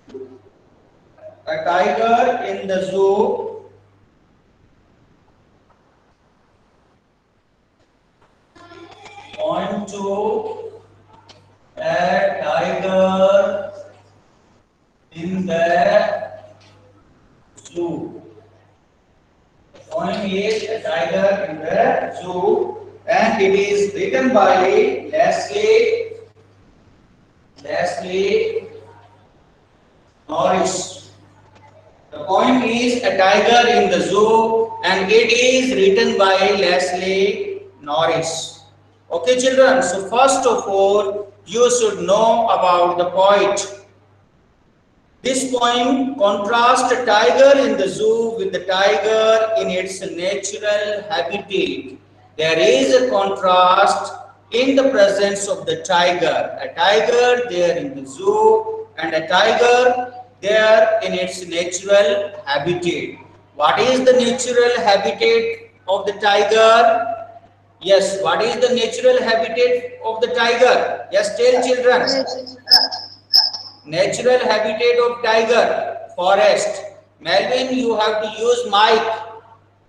A tiger in the zoo point to a tiger in the zoo. The poem is a tiger in the zoo, and it is written by Leslie Norris. The poem is a tiger in the zoo, and it is written by Leslie Norris. Okay, children. So first of all, you should know about the poet. This poem contrasts a tiger in the zoo with the tiger in its natural habitat. There is a contrast in the presence of the tiger. A tiger there in the zoo and a tiger there in its natural habitat. What is the natural habitat of the tiger? Yes, what is the natural habitat of the tiger? Yes, tell children. Natural habitat of tiger, forest. Melvin, you have to use mic.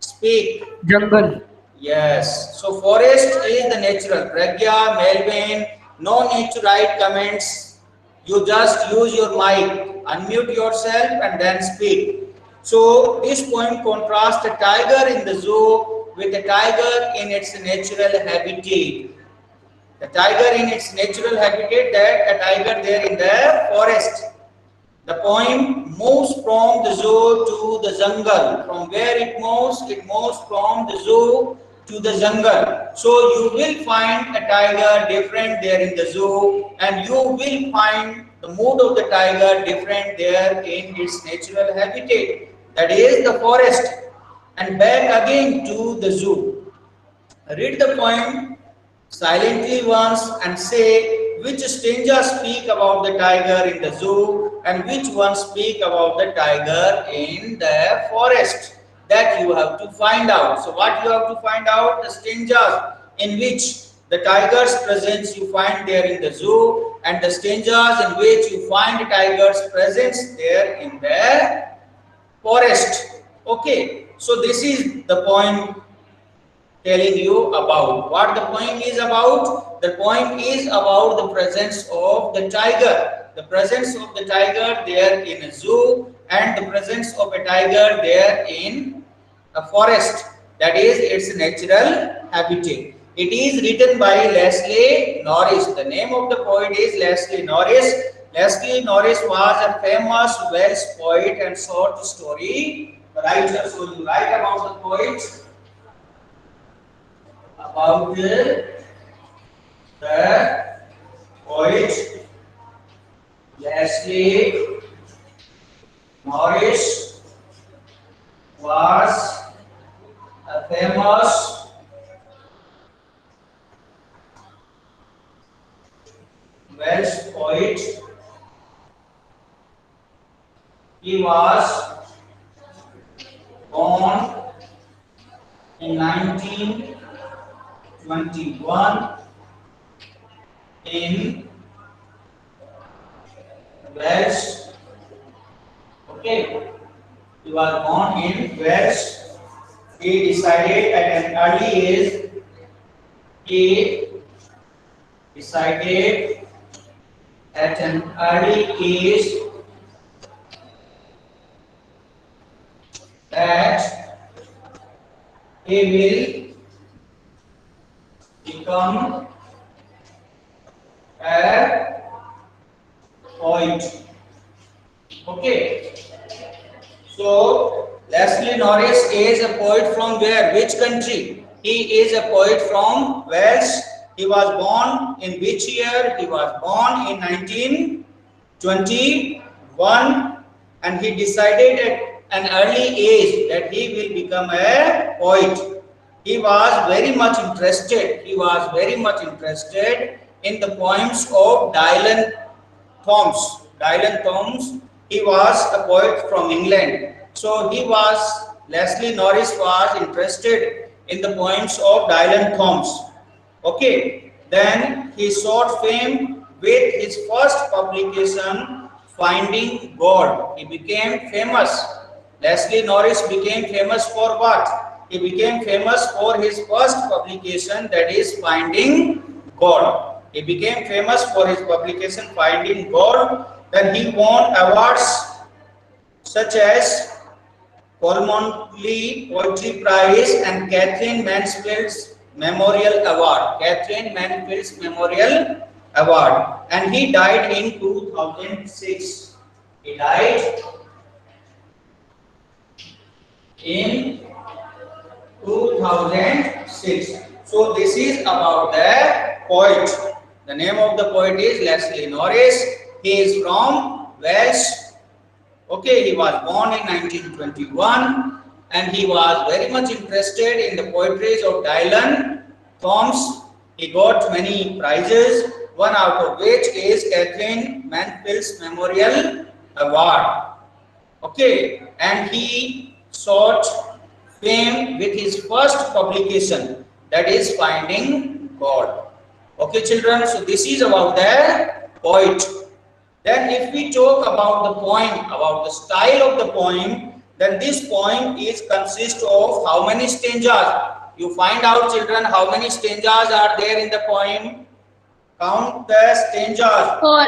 Speak. Jungle. Yes. So forest is the natural. Pragya, Melvin, no need to write comments. You just use your mic. Unmute yourself and then speak. So this poem contrasts a tiger in the zoo with a tiger in its natural habitat. The tiger in its natural habitat, that a tiger there in the forest. The poem moves from the zoo to the jungle. From where it moves? It moves from the zoo to the jungle. So you will find a tiger different there in the zoo, and you will find the mood of the tiger different there in its natural habitat. That is the forest. And back again to the zoo. Read the poem silently once and say which strangers speak about the tiger in the zoo and which ones speak about the tiger in the forest. That you have to find out. So what you have to find out? The strangers in which the tiger's presence you find there in the zoo, and the strangers in which you find the tiger's presence there in the forest. Okay, so this is the poem telling you about. What the poem is about? The poem is about the presence of the tiger. The presence of the tiger there in a zoo, and the presence of a tiger there in a forest. That is its natural habitat. It is written by Leslie Norris. The name of the poet is Leslie Norris. Leslie Norris was a famous Welsh poet and short story writer. So you write about the poet, about the poet Leslie Norris was a famous Welsh poet. He was born in 1921 in Wales. Okay, he was born in Wales. He decided at an early age. He decided at an early age that he will become a poet. Okay. So Leslie Norris is a poet from where? Which country? He is a poet from Wales. He was born in which year? He was born in 1921, and he decided at an early age that he will become a poet. He was very much interested. He was very much interested in the poems of Dylan Thomas. Dylan Thomas. He was a poet from England. So Leslie Norris was interested in the poems of Dylan Thomas. Okay. Then he sought fame with his first publication finding God. He became famous. Leslie Norris became famous for what? He became famous for his first publication, that is Finding God. He became famous for his publication Finding God. Then he won awards such as Colmonley Poetry Prize and Catherine Mansfield's Memorial Award. Catherine Mansfield's Memorial Award. And he died in 2006. He died in 2006. So this is about the poet. The name of the poet is Leslie Norris. He is from Wales. Okay, he was born in 1921 and he was very much interested in the poetry of Dylan Thomas. He got many prizes, one out of which is Catherine Mansfield's Memorial Award. Okay, and he sought fame with his first publication, that is Finding God. Okay, children, so this is about the poet. Then if we talk about the poem, about the style of the poem, then this poem is consist of how many stanzas? You find out, children, how many stanzas are there in the poem? Count the stanzas. Four.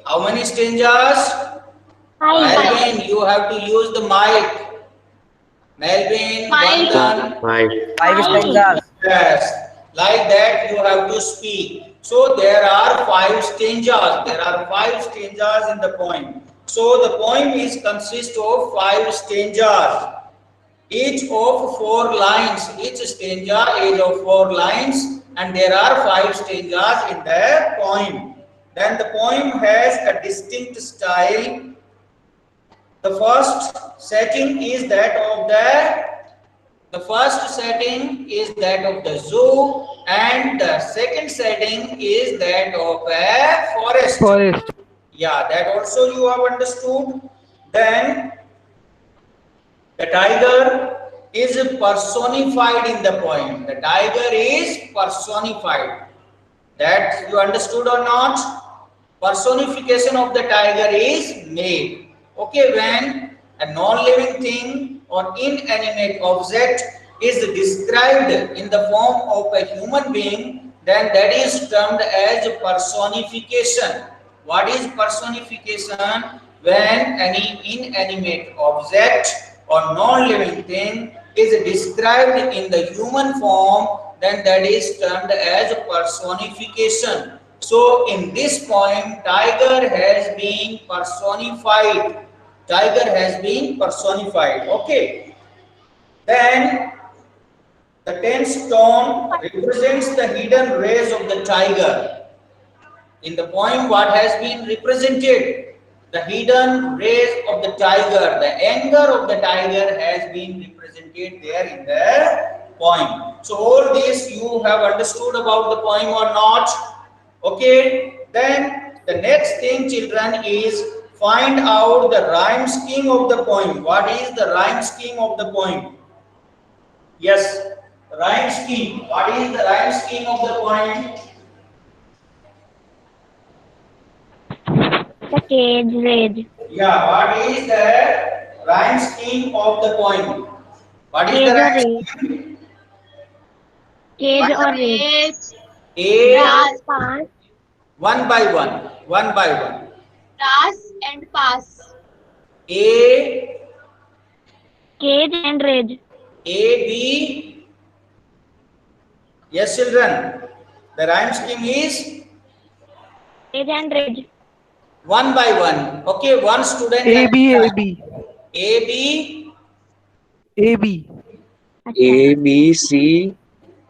How many stanzas? Melvin, you have to use the mic. Melvin, Bandhan. Five stanzas. Yes, like that you have to speak. So there are 5 stanzas. There are 5 stanzas in the poem. So the poem is consist of 5 stanzas, each of 4 lines. Each stanza is of 4 lines, and there are 5 stanzas in the poem. Then the poem has a distinct style. The first setting is that of the zoo, and the second setting is that of a forest. Yeah, that also you have understood. Then the tiger is personified in the poem. The tiger is personified. That you understood or not? Personification of the tiger is made. Okay, when a non-living thing or inanimate object is described in the form of a human being, then that is termed as personification. What is personification? When any inanimate object or non-living thing is described in the human form, then that is termed as personification. So in this poem, tiger has been personified. Tiger has been personified. Okay. Then the 10th stone represents the hidden rays of the tiger. In the poem, what has been represented? The hidden rays of the tiger. The anger of the tiger has been represented there in the poem. So all this you have understood about the poem or not? Okay. Then the next thing, children, is find out the rhyme scheme of the poem. What is the rhyme scheme of the poem? Yes, rhyme scheme. What is the rhyme scheme of the poem? The cage rage. Yeah, what is the rhyme scheme of the poem? What is the rhyme scheme? Cage or rage. A, one by one. Pass and pass. A, Cage and rage. B. Yes, children. The rhyme scheme is Cage and rage. one by one. Okay, one student. A B. A, B. A, B, C,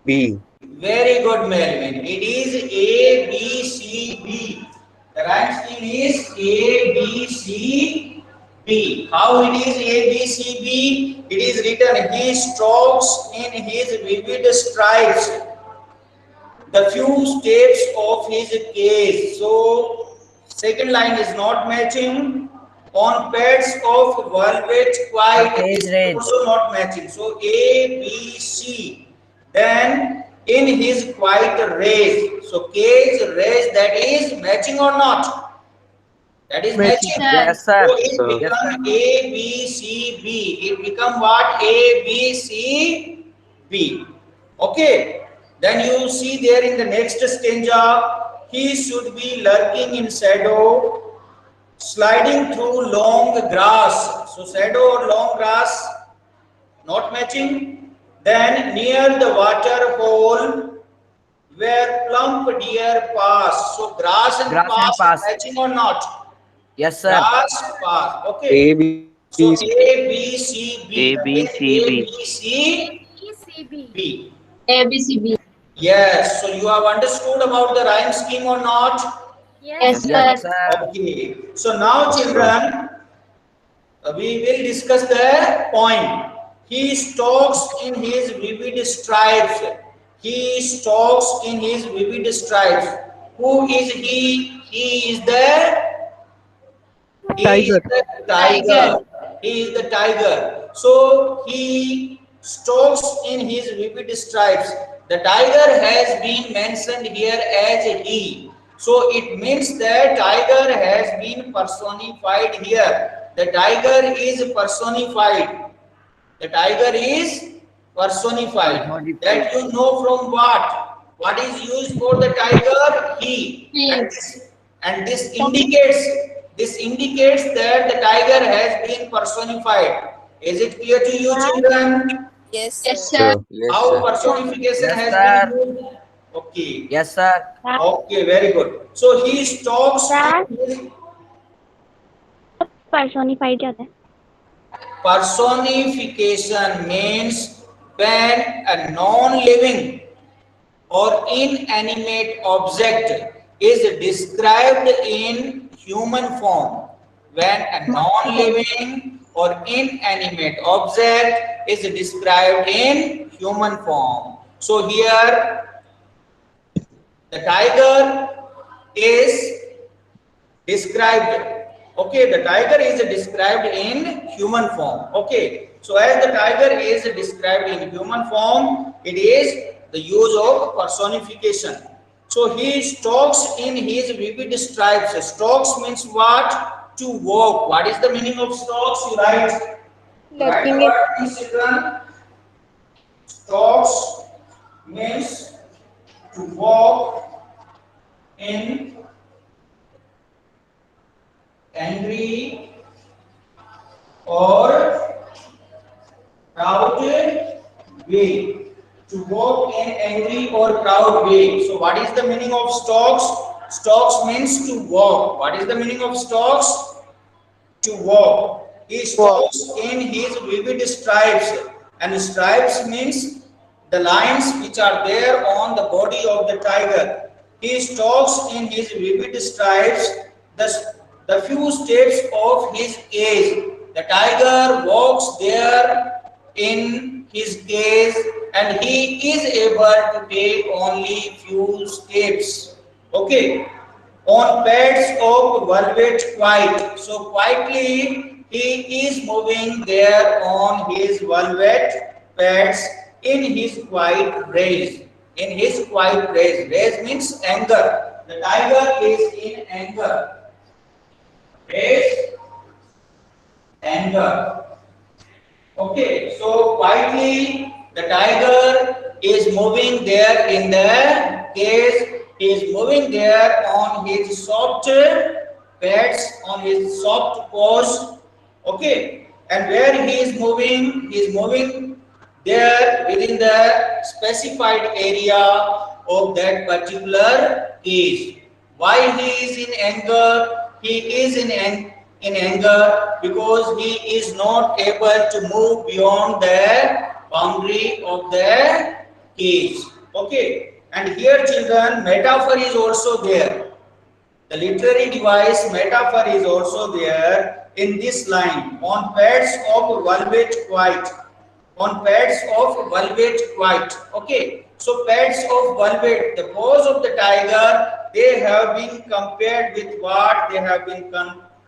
B. Very good, Melvin. It is A, B, C, B. The rhyme scheme is A, B, C, B. How it is A, B, C, B? It is written, he strokes in his vivid stripes the few steps of his case. So, second line is not matching. On pads of velvet white is also not matching. So, A, B, C. Then in his quiet race. So cage, race, that is matching or not? That is matching. Yes, sir. So it Yes, become A, B, C, B. It become what? A, B, C, B. Okay. Then you see there in the next stanza, he should be lurking in shadow, sliding through long grass. So shadow or long grass, not matching. Then near the water hole, where plump deer pass. So grass and Grass and pass pass. matching or not? Yes, sir. Grass pass. Okay. A, B, So C. A, B, C, B. A, B, Again C, A, B. B, C, B. ABCB. Yes. So you have understood about the rhyme scheme or not? Yes, Yes, sir. sir. Okay. So now, children, we will discuss the point. He stalks in his vivid stripes. He stalks in his vivid stripes. Who is he? He is the Tiger. tiger. He is the tiger. So he stalks in his vivid stripes. The tiger has been mentioned here as he. So it means that tiger has been personified here. The tiger is personified. The tiger is personified. That you know from what? What is used for the tiger? He. And this indicates that the tiger has been personified. Is it clear to you, children? Yes, Yes, sir. sir. Yes, How sir. personification Yes, has sir. been used? Okay. Yes, sir. Okay, very good. So he stalks. Sir. personified क्या होता है? Personification means when a non-living or inanimate object is described in human form. When a non-living or inanimate object is described in human form. So here the tiger is described. Okay, the tiger is described in human form. Okay, so as the tiger is described in human form, it is the use of personification. So he stalks in his vivid stripes. Stalks means what? To walk. What is the meaning of stalks? You write. Write the word, please, children. Stalks means to walk in angry or proud way. To walk in angry or proud way. So what is the meaning of stalks? Stalks means to walk. What is the meaning of stalks? To walk. He stalks in his vivid stripes. And stripes means the lines which are there on the body of the tiger. He stalks in his vivid stripes the few steps of his cage. The tiger walks there in his cage and he is able to take only few steps. Okay. On pads of velvet white. So quietly he is moving there on his velvet pads in his quiet race. In his quiet race. Race means anger. The tiger is in anger. Race, anger. Okay, so quietly the tiger is moving there in the cage. He is moving there on his soft pads, on his soft paws. Okay, and where he is moving there within the specified area of that particular cage. Why he is in anger? He is in anger because he is not able to move beyond the boundary of the cage. Okay, and here, children, metaphor is also there. The literary device metaphor is also there in this line. On pads of velvet white. On pads of velvet white. Okay, so pads of velvet, the paws of the tiger, they have been compared with what? They have been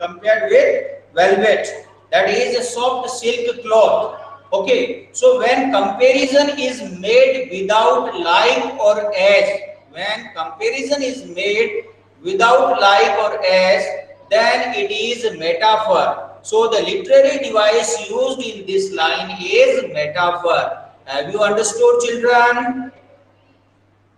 compared with velvet. That is a soft silk cloth. Okay, so when comparison is made without like or as, when comparison is made without like or as, then it is a metaphor. So the literary device used in this line is metaphor. Have you understood, children?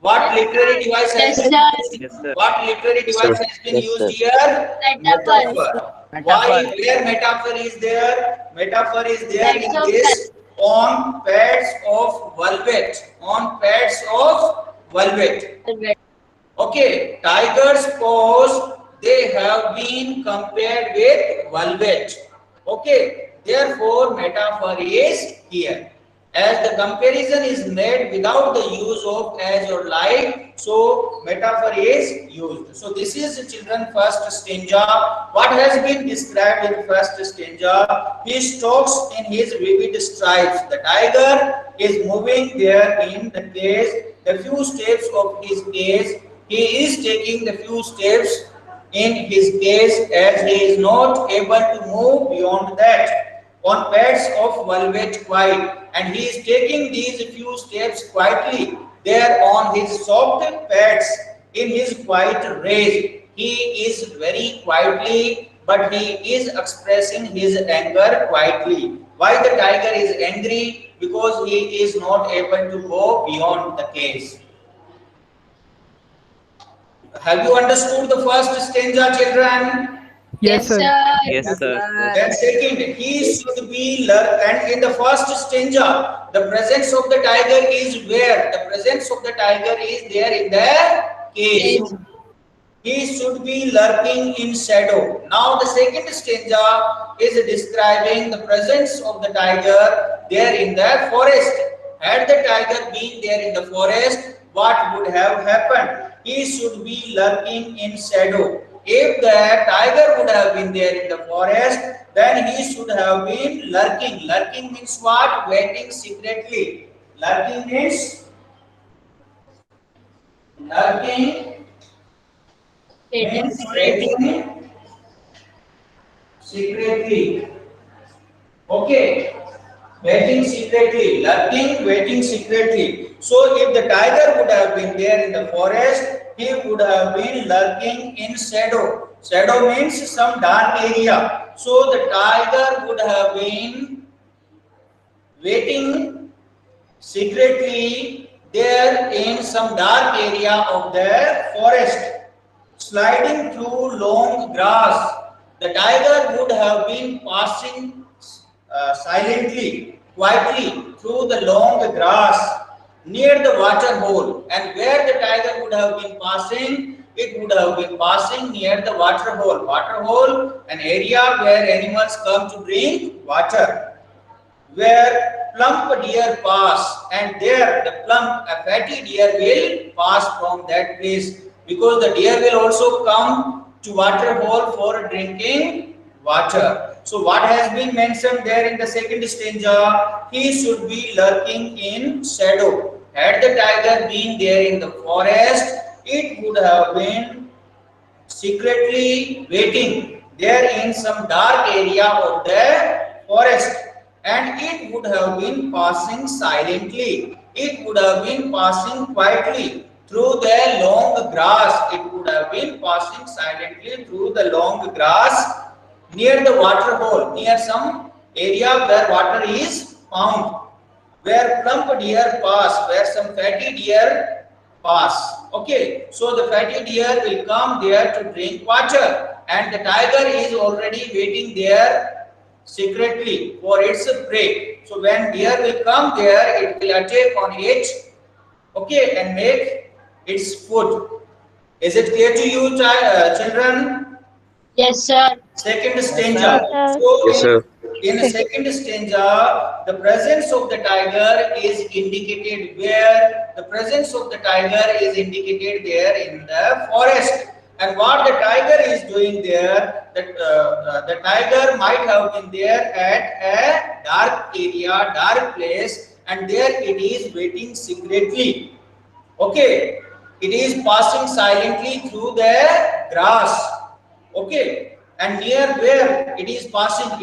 What literary device has Yes, been sir. used? Yes, sir. What literary Yes, device sir. has been Yes, used sir. here? Metaphor. Why? Where metaphor is there? Metaphor is there Pads in of this on pads of velvet. On pads of velvet. velvet. Okay, tiger's paws, they have been compared with velvet. Okay, therefore metaphor is here. As the comparison is made without the use of as or like, so metaphor is used. So this is children first stanza. What has been described in first stanza? He stalks in his vivid stripes. The tiger is moving there in the cage. The few steps of his cage, he is taking the few steps in his case as he is not able to move beyond that on pads of velvet white, and he is taking these few steps quietly there on his soft pads in his quiet rage. He is very quietly, but he is expressing his anger quietly. Why the tiger is angry? Because he is not able to go beyond the cage. Have you understood the first stanza, children? Yes, sir. Yes, Yes, sir. Then second, he should be learned. And in the first stanza, the presence of the tiger is where? The presence of the tiger is there in the cage. Cage. He should be lurking in shadow. Now the second stanza is describing the presence of the tiger there in the forest. Had the tiger been there in the forest, what would have happened? He should be lurking in shadow. If the tiger would have been there in the forest, then he should have been lurking. Lurking means what? Waiting secretly. Lurking means lurking Waiting means secretly. waiting secretly. Okay. Waiting secretly. Lurking, waiting secretly. So if the tiger would have been there in the forest, he would have been lurking in shadow. Shadow means some dark area. So the tiger would have been waiting secretly there in some dark area of the forest, sliding through long grass. The tiger would have been passing silently, quietly through the long grass near the water hole. And where the tiger would have been passing, it would have been passing near the water hole. Water hole, an area where animals come to drink water, where plump deer pass, and there the plump, a fatty deer will pass from that place, because the deer will also come to water hole for drinking water. So what has been mentioned there in the second stanza? He should be lurking in shadow. Had the tiger been there in the forest, it would have been secretly waiting there in some dark area of the forest, and it would have been passing silently. It would have been passing quietly through the long grass. It would have been passing silently through the long grass near the water hole, near some area where water is found, where plump deer pass, where some fatty deer pass. Okay, so the fatty deer will come there to drink water, and the tiger is already waiting there secretly for its prey. So when deer will come there, it will attack on it, okay, and make its food. Is it clear to you, children? Yes, sir. Second stanza. Yes, So Yes, sir. in the second stanza, the presence of the tiger is indicated where? The presence of the tiger is indicated there in the forest. And what the tiger is doing there, the tiger might have been there at a dark area, dark place, and there it is waiting secretly. Okay, it is passing silently through the grass. Okay, and near where it is passing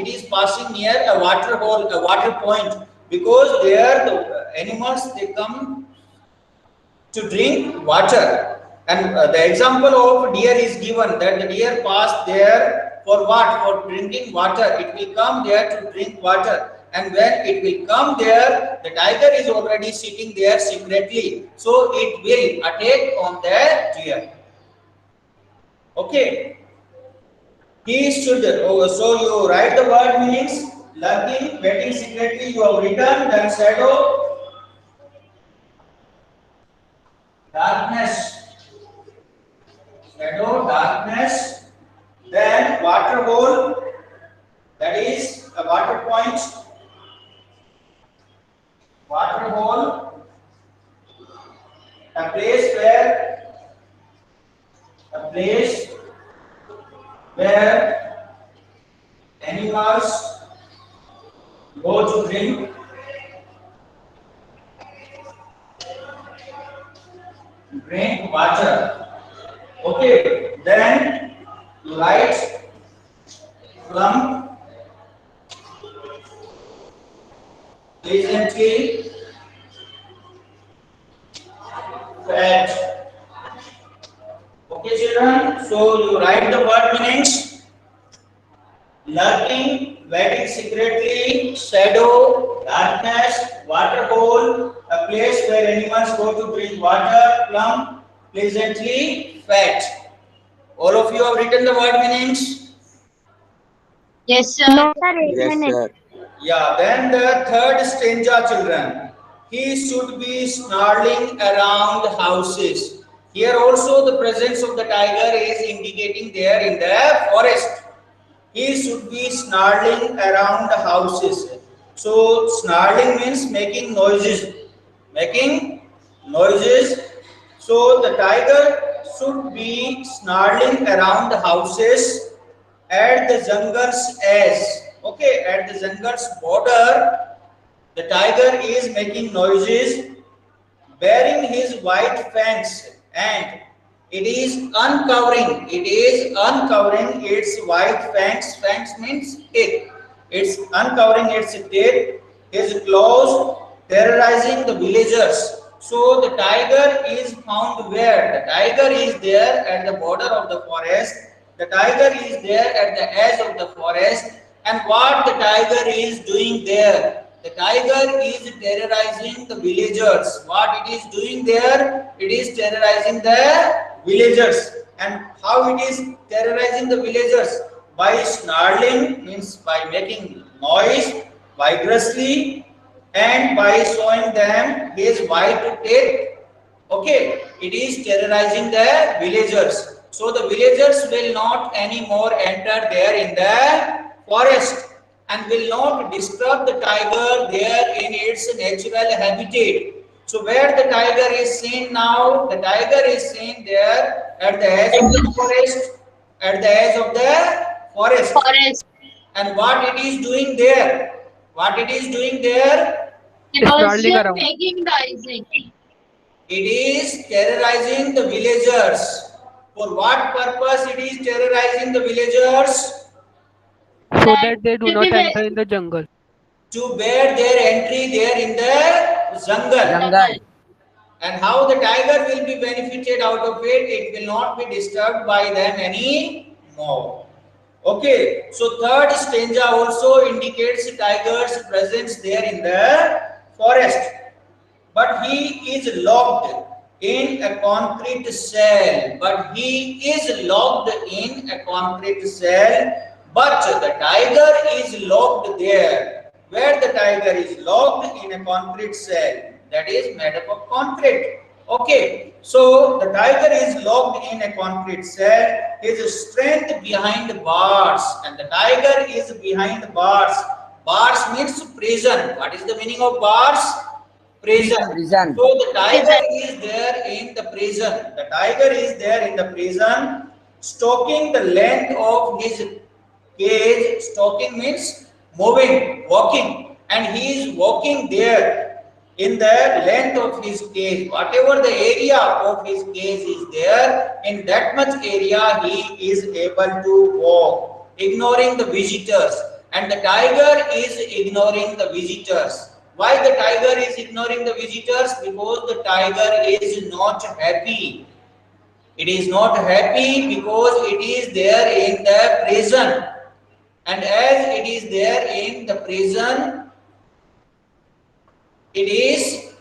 near a water hole, a water point, because there the animals they come to drink water. And the example of deer is given that the deer passed there for what? For drinking water. It will come there to drink water. And when it will come there, the tiger is already sitting there secretly. So it will attack on the deer. Okay. He should. So you write the word meanings. Lurking, waiting secretly. You have written. Then shadow. Darkness. Shadow, darkness, then water hole, that is a water point, water hole, a place where animals go to drink water. Okay, then light from pleasantly fat. Okay, children. So you write the word meanings: lurking, waiting secretly, shadow, darkness, water hole, a place where animals go to drink water, plump, pleasantly fat. All of you have written the word meanings? Yes, sir. No, sir. Yes, sir. Yeah, then the third stanza, children. He should be snarling around houses. Here also the presence of the tiger is indicating there in the forest. He should be snarling around the houses. So snarling means making noises. Making noises. So the tiger should be snarling around the houses at the jungle's edge. Okay, at the jungle's border, the tiger is making noises, baring his white fangs, and it is uncovering its white fangs. Fangs means teeth. It's uncovering its teeth, his claws, terrorizing the villagers. So the tiger is found where? The tiger is there at the border of the forest. The tiger is there at the edge of the forest. And what the tiger is doing there? The tiger is terrorizing the villagers. What it is doing there? It is terrorizing the villagers. And how it is terrorizing the villagers? By snarling, means by making noise vigorously, and by showing them his white teeth. Okay, it is terrorizing the villagers. So the villagers will not anymore enter there in the forest and will not disturb the tiger there in its natural habitat. So where the tiger is seen now, the tiger is seen there at the edge of the forest, at the edge of the forest. Forest. And what it is doing there? What it is doing there? It was Snarling around. making noisy. It is terrorizing the villagers. For what purpose it is terrorizing the villagers? So that they do not to be enter in the jungle. To bear their entry there in the jungle. And how the tiger will be benefited out of it? It will not be disturbed by them anymore. Okay, so third stanza also indicates tiger's presence there in the forest. But he is locked in a concrete cell. But the tiger is locked there. Where the tiger is locked in a concrete cell, that is made up of concrete. Okay, so the tiger is locked in a concrete cell. His strength behind bars, and the tiger is behind bars. Bars means prison. What is the meaning of bars? Prison. So the tiger is there in the prison. The tiger is there in the prison, stalking the length of his cage. Stalking means moving, walking, and he is walking there in the length of his cage. Whatever the area of his cage is there, in that much area he is able to walk, ignoring the visitors. And the tiger is ignoring the visitors. Why the tiger is ignoring the visitors? Because the tiger is not happy. It is not happy because it is there in the prison. And as it is there in the prison, it is,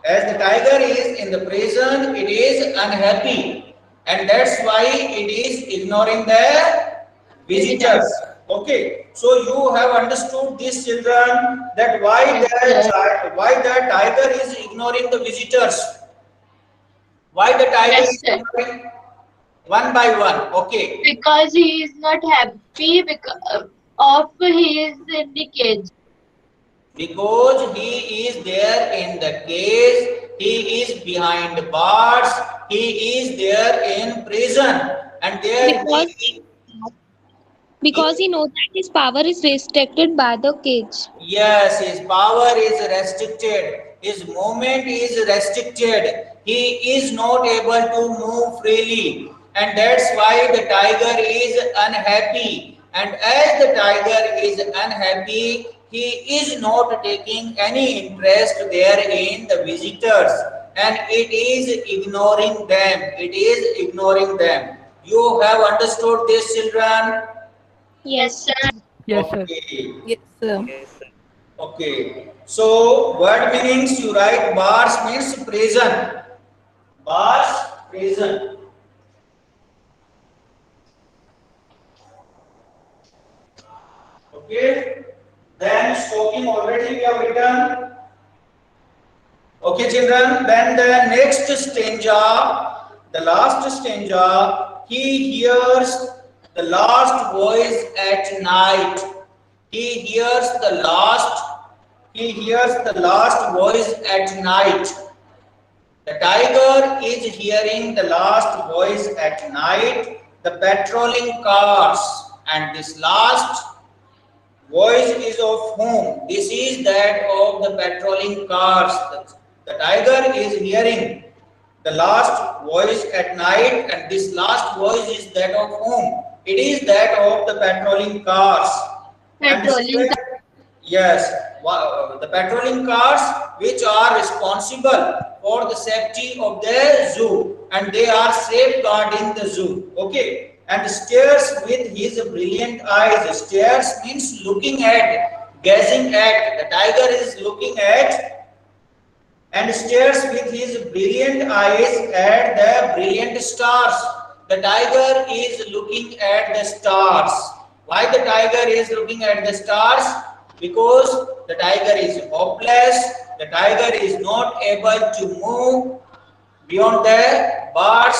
as the tiger is in the prison, it is unhappy. And that's why it is ignoring the visitors. Okay, so you have understood this, children, that why the tiger is ignoring the visitors. Why the tiger Yes, is sir. ignoring? One by one. Okay. Because he is not happy because of he is in the cage. Because he is there in the cage, he is behind bars, he is there in prison, and there Because he knows that his power is restricted by the cage. yes, his power is restricted, his movement is restricted, he is not able to move freely, and that's why the tiger is unhappy. And as the tiger is unhappy, he is not taking any interest there in the visitors, and it is ignoring them. It is ignoring them. You have understood this, children? Yes, sir. Yes, sir. Okay. Yes, sir. Okay. So word meanings you write bars means prison. Bars, prison. Okay. Then stalking already we have written. Okay, children. Then the next stanza, the last stanza, he hears the last voice at night. He hears the last voice at night. The tiger is hearing the last voice at night, the patrolling cars, and this last voice is of whom? This is that of the patrolling cars. The tiger is hearing the last voice at night, and this last voice is that of whom? It is that of the patrolling cars. And Patrolling. yes, the patrolling cars which are responsible for the safety of the zoo, and they are safeguarding the zoo. Okay, and stares with his brilliant eyes. Stares means looking at, gazing at. The tiger is looking at and stares with his brilliant eyes at the brilliant stars. The tiger is looking at the stars. Why the tiger is looking at the stars? Because the tiger is hopeless. The tiger is not able to move beyond the bars.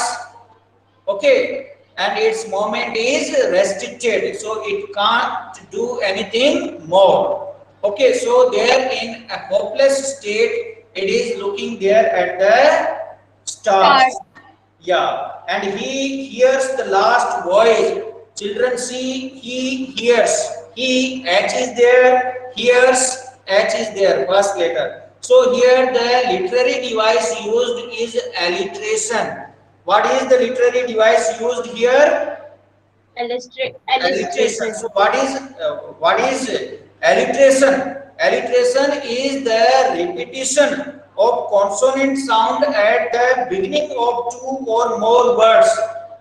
Okay, and its movement is restricted, so it can't do anything more. Okay, so there in a hopeless state, it is looking there at the stars. Yeah, and he hears the last voice. Children see, he hears. He, H is there, hears, H is there, first letter. So here the literary device used is alliteration. What is the literary device used here? Alliteration. So what is alliteration? Alliteration is the repetition of consonant sound at the beginning of two or more words.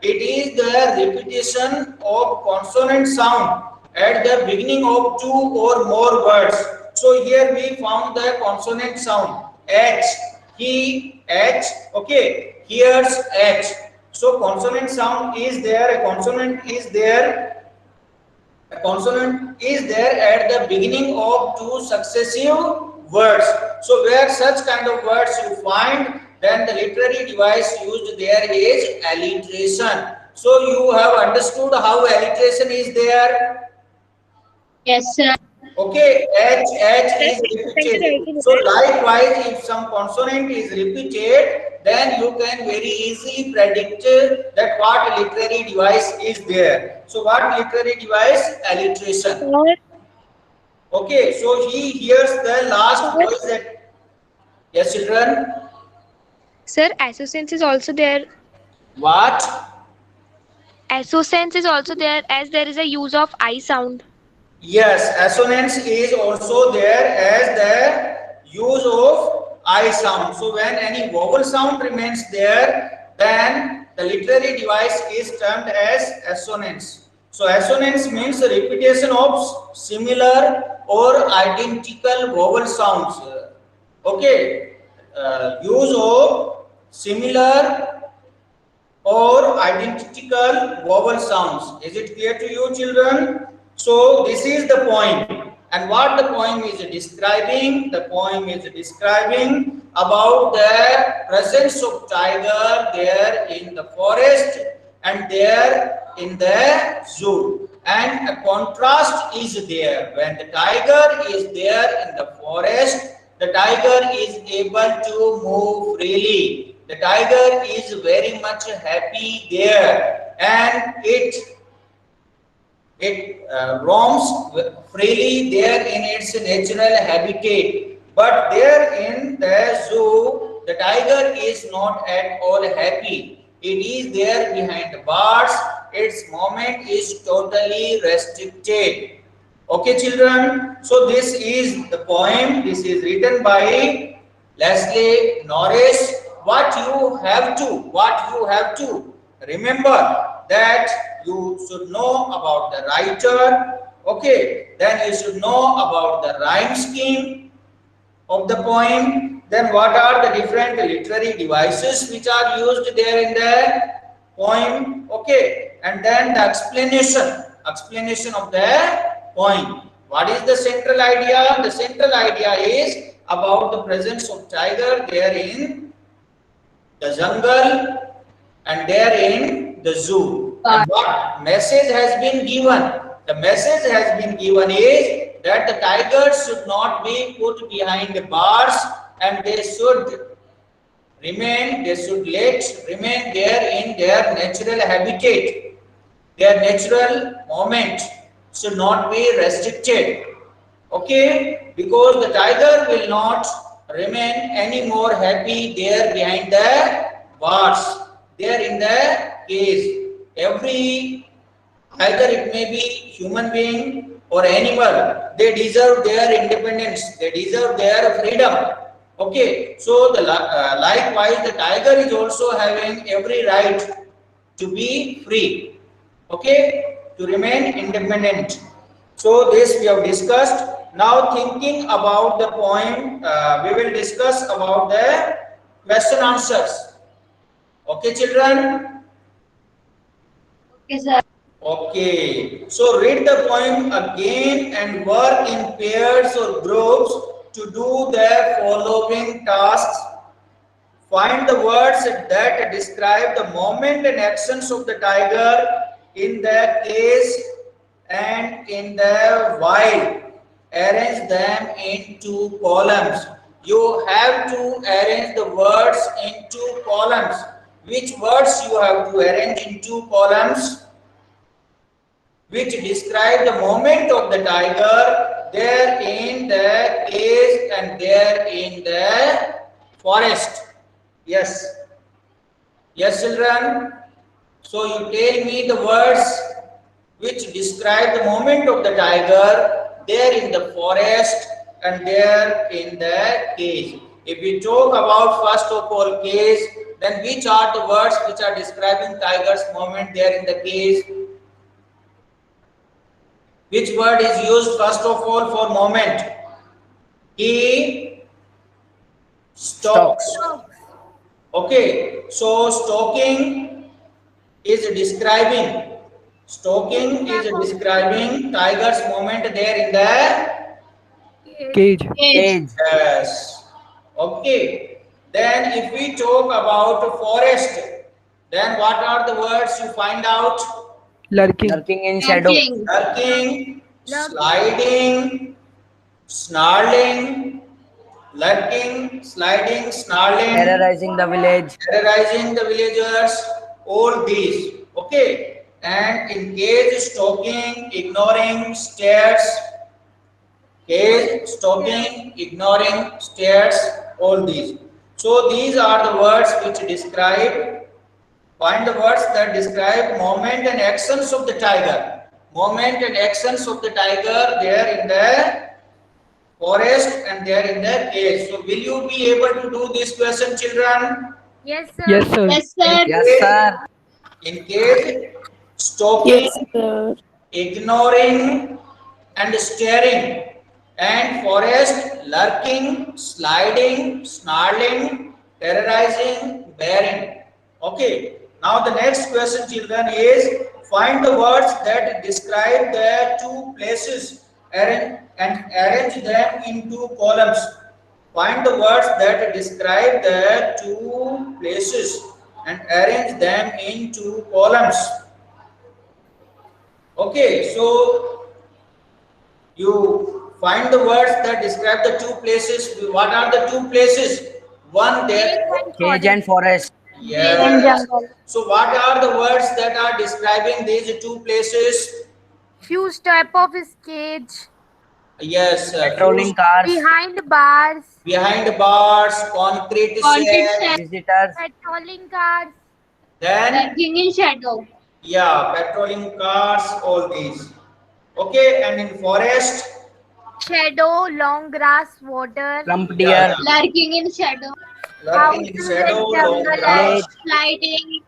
It is the repetition of consonant sound at the beginning of two or more words. So here we found the consonant sound H, he, H, okay, hears H. So consonant sound is there, a consonant is there. A consonant is there at the beginning of two successive words. So where such kind of words you find, then the literary device used there is alliteration. So you have understood how alliteration is there. Yes, sir. Okay, H is repeated. So likewise, if some consonant is repeated, then you can very easily predict that what literary device is there. So what literary device? Alliteration. Okay, so he hears the last voice that, yes, children. Sir, assonance is also there. What? Assonance is also there as there is a use of I sound. Yes, assonance is also there as the use of I sound. So when any vowel sound remains there, then the literary device is termed as assonance. So assonance means the repetition of similar or identical vowel sounds. Okay, use of similar or identical vowel sounds. Is it clear to you, children? So this is the poem, and what the poem is describing, the poem is describing about the presence of tiger there in the forest and there in the zoo, and a contrast is there. When the tiger is there in the forest, the tiger is able to move freely. The tiger is very much happy there, and it roams freely there in its natural habitat. But there in the zoo, the tiger is not at all happy. It is there behind bars. Its movement is totally restricted. Okay, children. So this is the poem. This is written by Leslie Norris. What you have to remember that you should know about the writer. Okay, then you should know about the rhyme scheme of the poem. Then what are the different literary devices which are used there in the poem? Okay, and then the explanation of the poem. What is the central idea? The central idea is about the presence of tiger there in the jungle and there in the zoo. And what message has been given? The message has been given is that the tigers should not be put behind the bars, and they should remain there in their natural habitat. Their natural movement should not be restricted. Okay, because the tiger will not remain any more happy there behind the bars, there in the cage. Every, either it may be human being or animal, they deserve their independence, they deserve their freedom. Okay, so the likewise the tiger is also having every right to be free. Okay, to remain independent. So this we have discussed. Now thinking about the poem, we will discuss about the question answers. Okay, children. Okay, sir. Okay, so read the poem again and work in pairs or groups to do the following tasks. Find the words that describe the movement and actions of the tiger in the cage and in the wild. Arrange them in 2 columns. You have to arrange the words in 2 columns. Which words you have to arrange in 2 columns? Which describe the movement of the tiger there in the cage and there in the forest. Yes. Yes, children. So you tell me the words which describe the movement of the tiger there in the forest and there in the cage. If we talk about first of all cage, then which are the words which are describing tiger's movement there in the cage? Which word is used first of all for movement? He stalks. Okay, so stalking is describing tiger's movement there in the Cage. yes. Okay, then if we talk about forest, then what are the words you find out? Lurking. Lurking in shadow. Lurking, sliding, snarling, lurking, sliding, snarling, Terrorizing the village. terrorizing the villagers, all these. Okay, and in cage, stalking, ignoring, stares, cage, stalking, ignoring, stares, all these. So these are the words which describe, find the words that describe movement and actions of the tiger. movement and actions of the tiger there in the forest and there in the cage. So will you be able to do this question, children? Yes, sir. Yes, sir. Yes, sir. Yes, sir. In cage, Yes, stalking, sir. ignoring and staring, and forest, lurking, sliding, snarling, terrorizing, bearing. Okay, now the next question, children, is find the words that describe the two places and arrange them into columns. Find the words that describe the two places and arrange them into columns. Okay, so you find the words that describe the two places. What are the two places? One there. Cage and forest. Yes. So what are the words that are describing these two places? Few step of his cage. Yes. Patrolling cars. Behind bars. Behind bars, concrete Concrete shed. shed. Visitors. Patrolling cars. Then, Lurking in shadow. yeah, patrolling cars, all these. Okay, and in forest, Shadow, long grass, water. Trump yeah, deer. yeah. Lurking in shadow. Lurking in Houses shadow, in long jungle grass. Sliding.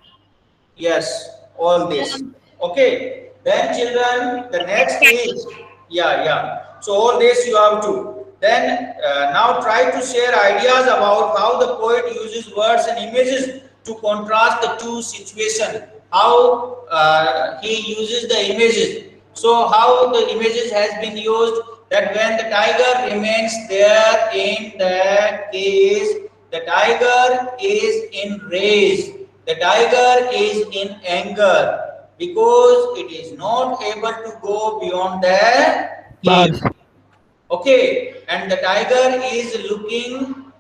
Yes, all this. Okay, then children, the next is, yeah. So all this you have to. Then now try to share ideas about how the poet uses words and images to contrast the two situations. How he uses the images. So how the images has been used that when the tiger remains there in the cage, the tiger is in rage. The tiger is in anger because it is not able to go beyond the cage. Bars. Okay, and the tiger is looking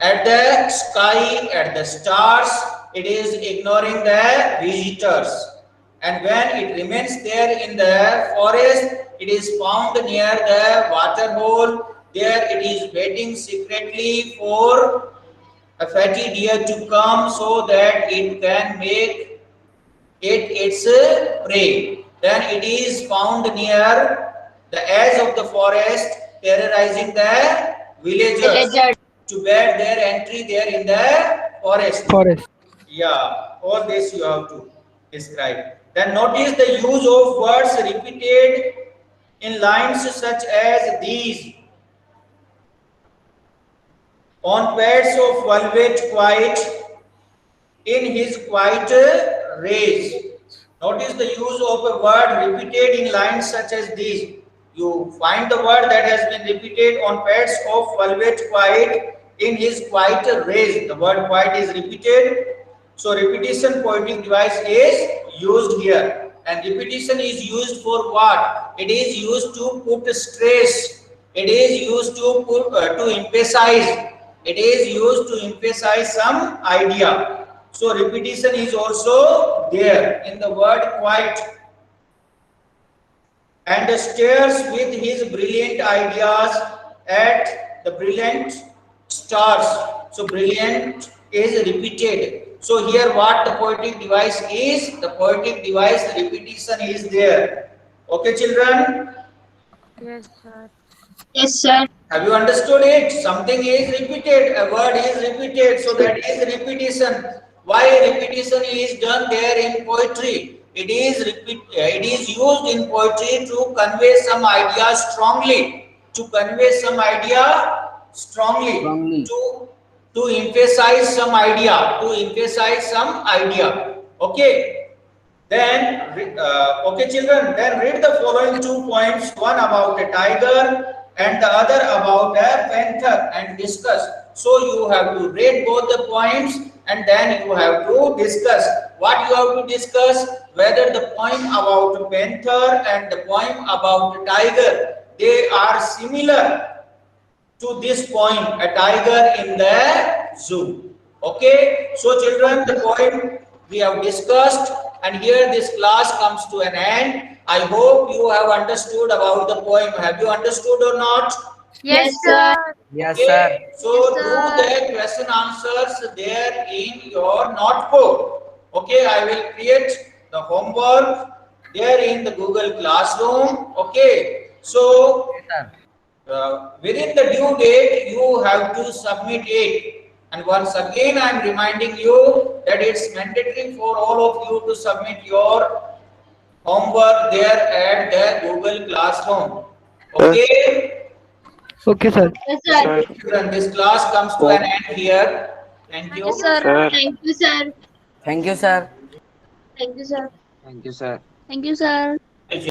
at the sky, at the stars. It is ignoring the visitors. And when it remains there in the forest, it is found near the water hole. There it is waiting secretly for a fatty deer to come so that it can make it its prey. Then it is found near the edge of the forest, terrorizing the villagers Villager. to bear their entry there in the forest. Forest. Yeah, all this you have to describe. Then notice the use of words repeated in lines such as these. On pads of velvet quiet, in his quiet rage. Notice the use of a word repeated in lines such as these. You find the word that has been repeated on pads of velvet quiet in his quiet rage. The word quiet is repeated. So repetition poetic device is used here. And repetition is used for what? It is used to put stress. It is used to put to emphasize. It is used to emphasize some idea. So repetition is also there in the word quiet. And stares with his brilliant ideas at the brilliant stars. So brilliant is repeated. So here what the poetic device is? The poetic device repetition is there. Okay, children? Yes, sir. Yes, sir. Have you understood it? Something is repeated, a word is repeated, so that is repetition. Why repetition is done there in poetry? It is used in poetry to convey some idea strongly, to convey some idea strongly, to emphasize some idea, Okay. Then, okay, children, then read the following 2 poems, one about a tiger and the other about a panther, and discuss. So you have to read both the poems and then you have to discuss. What you have to discuss? Whether the poem about a panther and the poem about a tiger, they are similar to this poem, a tiger in the zoo. Okay, so children, the poem we have discussed, and here this class comes to an end. I hope you have understood about the poem. Have you understood or not? Yes, Yes, sir. sir. Yes, Okay, sir. so Yes, do sir. the question answers there in your notebook. Okay, I will create the homework there in the Google Classroom. Okay, so Sir. within the due date you have to submit it. And once again I am reminding you that it's mandatory for all of you to submit your homework there at the Google Classroom. Okay, Okay, sir. Yes, sir. Sir. children, this class comes to an end here. Thank you. Yes, sir. Sir. Thank you, sir. Thank you, sir. Thank you, sir. Thank you, sir. Thank you, sir.